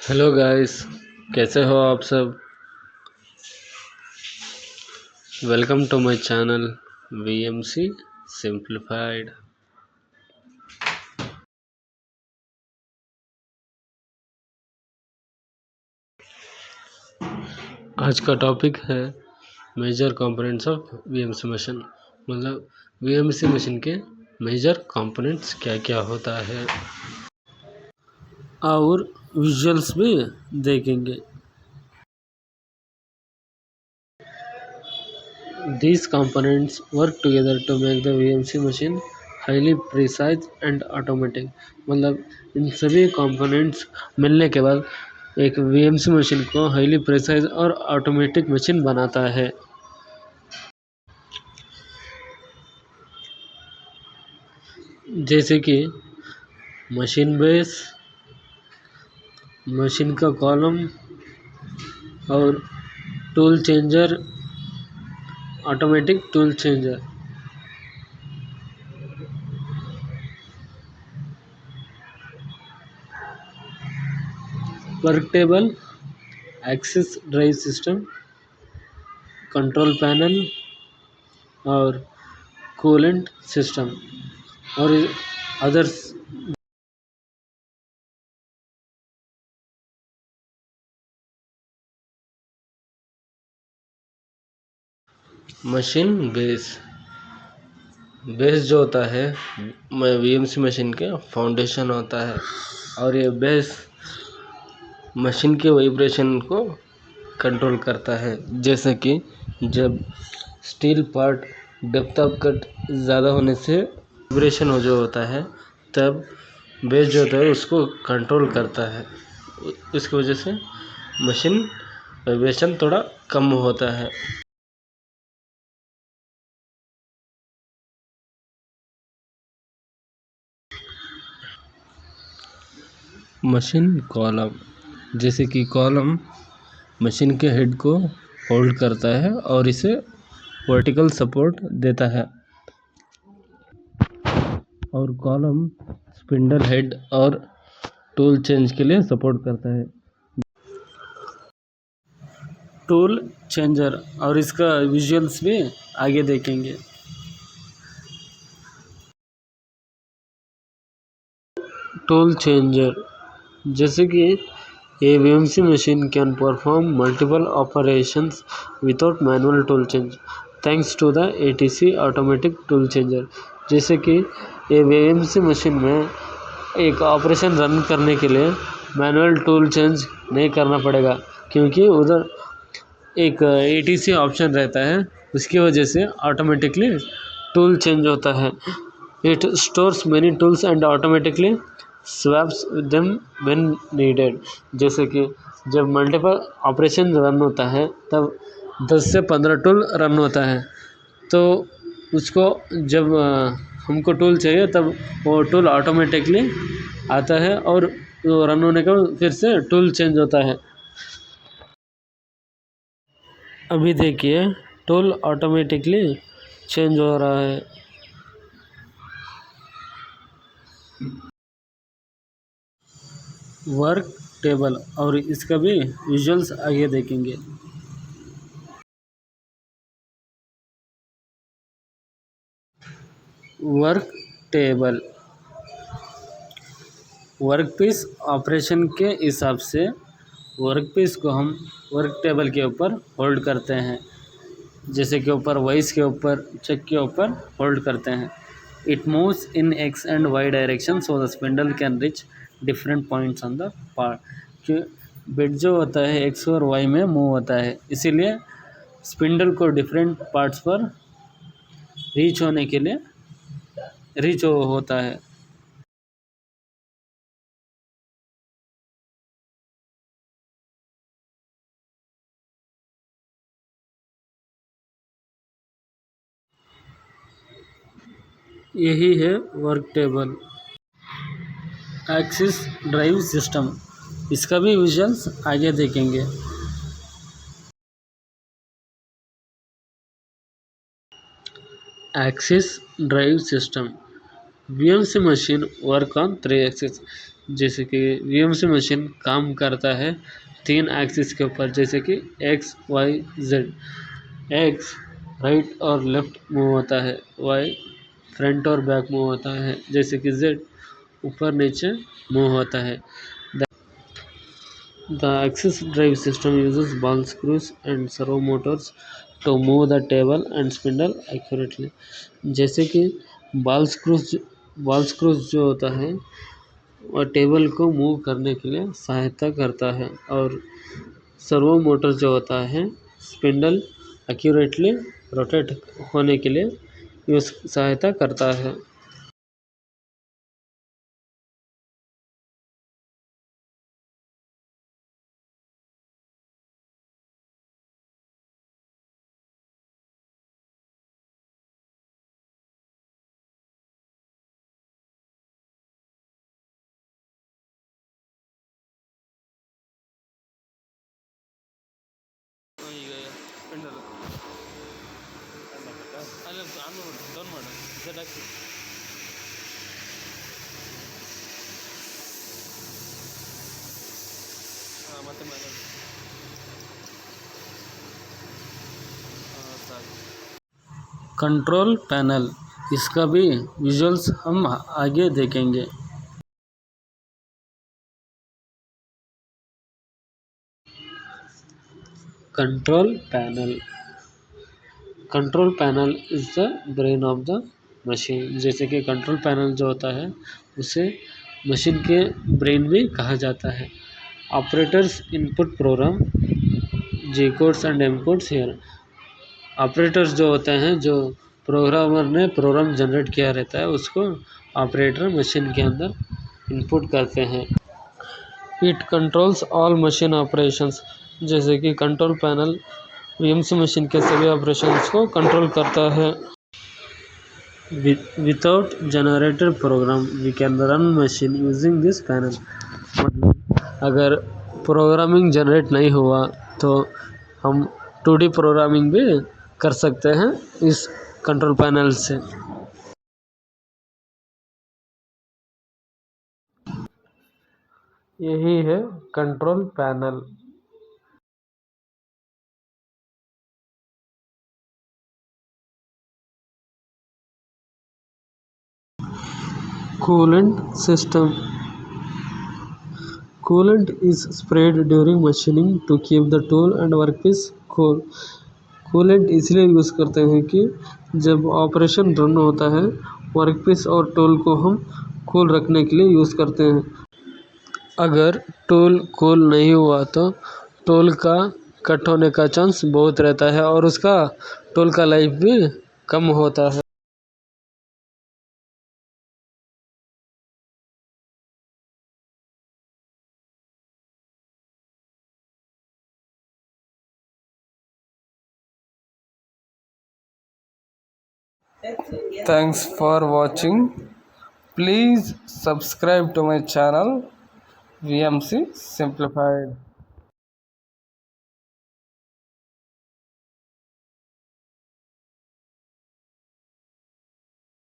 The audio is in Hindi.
Hello guys. कैसे हो आप सब। Welcome to my channel VMC simplified. आज का टॉपिक है major components of VMC machine. मतलब वीएमसी मशीन के मेजर कंपोनेंट्स क्या क्या होता है और विजुअल्स भी देखेंगे। These components work together to make the VMC machine highly precise and automatic। मतलब इन सभी कंपोनेंट्स मिलने के बाद एक VMC मशीन को हाईली प्रिसाइज और ऑटोमेटिक मशीन बनाता है। जैसे कि मशीन बेस, मशीन का कॉलम और tool changer, automatic tool changer. Work table, axis drive system, control panel और कूलेंट सिस्टम और अदर्स। मशीन बेस, बेस जो होता है वीएमसी मशीन के फाउंडेशन होता है और ये बेस मशीन के वाइब्रेशन को कंट्रोल करता है। जैसे कि जब steel part depth of cut ज़्यादा होने से वाइब्रेशन हो जो होता है, तब बेस जो होता है उसको कंट्रोल करता है। इसकी वजह से मशीन वाइब्रेशन थोड़ा कम होता है। मशीन कॉलम, जैसे कि कॉलम मशीन के हेड को होल्ड करता है और इसे वर्टिकल सपोर्ट देता है। और कॉलम स्पिंडल हेड और टूल चेंज के लिए सपोर्ट करता है। टूल चेंजर और इसका विजुअल्स भी आगे देखेंगे। टूल चेंजर, जैसे कि a VMC machine can perform multiple operations without manual tool change thanks to the ATC automatic tool changer। जैसे कि ये VMC मशीन में एक ऑपरेशन रन करने के लिए मैनुअल टूल चेंज नहीं करना पड़ेगा, क्योंकि उधर एक ATC ऑप्शन रहता है। उसकी वजह से ऑटोमेटिकली टूल चेंज होता है। It stores many tools and automatically swaps them when needed. जैसे कि जब मल्टीपल ऑपरेशन रन होता है तब 10 से 15 टूल रन होता है, तो उसको जब हमको टूल चाहिए तब वो टूल ऑटोमेटिकली आता है और वो रन होने का फिर से टूल चेंज होता है। अभी देखिए टूल ऑटोमेटिकली चेंज हो रहा है। वर्क टेबल और इसका भी विजुअल्स आगे देखेंगे। Work table, work piece operation के हिसाब से वर्क पीस को हम वर्क टेबल के ऊपर होल्ड करते हैं। जैसे के ऊपर वाइस के ऊपर चेक के ऊपर होल्ड करते हैं। It moves in X and Y direction so the spindle can reach different points on the part. कि बेड जो होता है एक्स और वाई में मूव होता है, इसीलिए स्पिंडल को डिफरेंट पार्ट्स पर रीच होने के लिए रीच होता है। यही है work table. Axis drive system, इसका भी विजुअल्स आगे देखेंगे। Axis drive system, VMC machine work on 3 axes। जैसे कि वीएमसी मशीन काम करता है 3 एक्सिस के ऊपर, जैसे कि X Y Z. X right और लेफ्ट मूव होता है, वाई फ्रंट और बैक मूव होता है, जैसे कि जेड ऊपर नीचे मूव होता है। The axis drive system uses ball screws and servo motors to move the table and spindle accurately. जैसे कि बॉल स्क्रूज जो होता है वह टेबल को मूव करने के लिए सहायता करता है, और सर्वो मोटर जो होता है स्पिंडल एक्यूरेटली रोटेट होने के लिए सहायता करता है। कंट्रोल पैनल, इसका भी विजुअल्स हम आगे देखेंगे। Control panel, control panel is the brain of the machine. जैसे कि कंट्रोल पैनल जो होता है उसे मशीन के ब्रेन भी कहा जाता है। Operators input program G codes and M codes here. Operators जो होते हैं, जो प्रोग्रामर ने प्रोग्राम जनरेट किया रहता है, उसको ऑपरेटर मशीन के अंदर इनपुट करते हैं। It controls all machine operations, जैसे कि कंट्रोल पैनल वीएमसी मशीन के सभी ऑपरेशंस को कंट्रोल करता है। Without generator program we can run machine using this panel. मतलब अगर प्रोग्रामिंग जनरेट नहीं हुआ तो हम 2D प्रोग्रामिंग भी कर सकते हैं इस कंट्रोल पैनल से। यही है control panel. Coolant system, coolant is sprayed during machining to keep the tool and workpiece cool. Coolant इसलिए यूज़ करते हैं कि जब ऑपरेशन रन होता है वर्कपीस और टूल को हम कूल रखने के लिए यूज़ करते हैं। अगर टूल कूल नहीं हुआ तो टूल का कट होने का चांस बहुत रहता है और उसका टूल का लाइफ भी कम होता है। Thanks for watching. Please subscribe to my channel VMC Simplified.